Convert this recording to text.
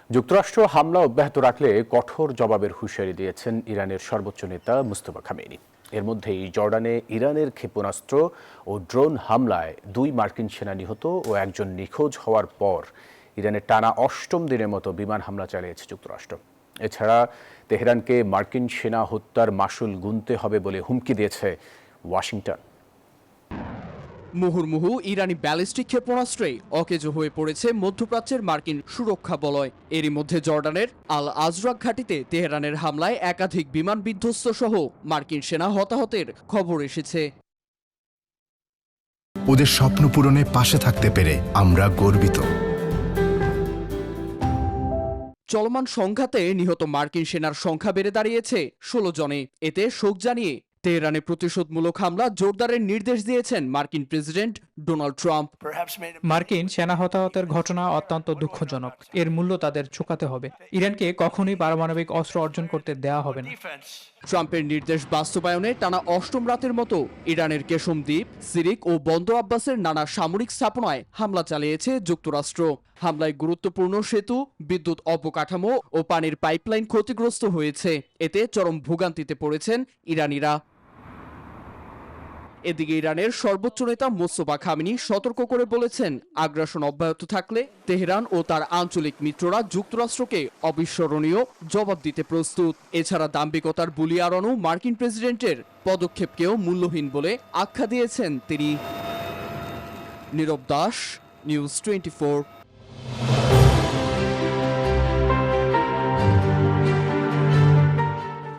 যুক্তরাষ্ট্র হামলা অব্যাহত রাখলে কঠোর জবাবের হুঁশিয়ারি দিয়েছেন ইরানের সর্বোচ্চ নেতা মুস্তফা খামেনি। এর মধ্যেই জর্ডানে ইরানের ক্ষেপণাস্ত্র ও ড্রোন হামলায় 2 মার্কিন সেনা নিহত ও একজন নিখোঁজ হওয়ার পর ইরানের টানা 8ম দিনের মতো বিমান হামলা চালিয়েছে যুক্তরাষ্ট্র। এছাড়া তেহরানকে মার্কিন সেনা হত্যার মাশুল গুনতে হবে বলে হুমকি দিয়েছে ওয়াশিংটন। মুহুর্মুহু ইরানি ব্যালিস্টিক ক্ষেপণাস্ত্রে অকেজো হয়ে পড়েছে মধ্যপ্রাচ্যের মার্কিন সুরক্ষা বলয়। এরই মধ্যে জর্ডানের আল আজরাক ঘাঁটিতে তেহরানের হামলায় একাধিক বিমান বিধ্বস্ত সহ মার্কিন সেনা হতাহতের খবর এসেছে। ওদের স্বপ্ন পূরণে পাশে থাকতে পেরে আমরা গর্বিত। চলমান সংঘাতে নিহত মার্কিন সেনার সংখ্যা বেড়ে দাঁড়িয়েছে 16 জনে। এতে শোক জানিয়ে তেহরানে প্রতিশোধমূলক হামলা জোরদারের নির্দেশ দিয়েছেন মার্কিন প্রেসিডেন্ট ডোনাল্ড ট্রাম্প। মার্কিন সেনা হতাহতের ঘটনা অত্যন্ত দুঃখজনক। এর মূল্য তাদের চুকাতে হবে। ইরানকে কখনোই পারমাণবিক অস্ত্র অর্জন করতে দেওয়া হবে না। ট্রাম্পের নির্দেশ বাস্তবায়নে টানা 8ম রাতের মতো ইরানের কেশম দ্বীপ, সিরিক ও বন্দর আব্বাসের নানা সামরিক স্থাপনায় হামলা চালিয়েছে যুক্তরাষ্ট্র। হামলায় গুরুত্বপূর্ণ সেতু, বিদ্যুৎ অবকাঠামো ও পানির পাইপলাইন ক্ষতিগ্রস্ত হয়েছে। এতে চরম ভোগান্তিতে পড়েছেন ইরানিরা। এদিকে ইরানের সর্বোচ্চ নেতা মোস্তফা খামেনি সতর্ক করে বলেছেন, আগ্রাসন অব্যাহত থাকলে তেহরান ও তার আঞ্চলিক মিত্ররা যুক্তরাষ্ট্রকে অবিস্মরণীয় জবাব দিতে প্রস্তুত। এছাড়া দাম্ভিকতার বুলি আড়ানো মার্কিন প্রেসিডেন্টের পদক্ষেপকেও মূল্যহীন বলে আখ্যা দিয়েছেন তিনি। নীরব দাস, নিউজ 24।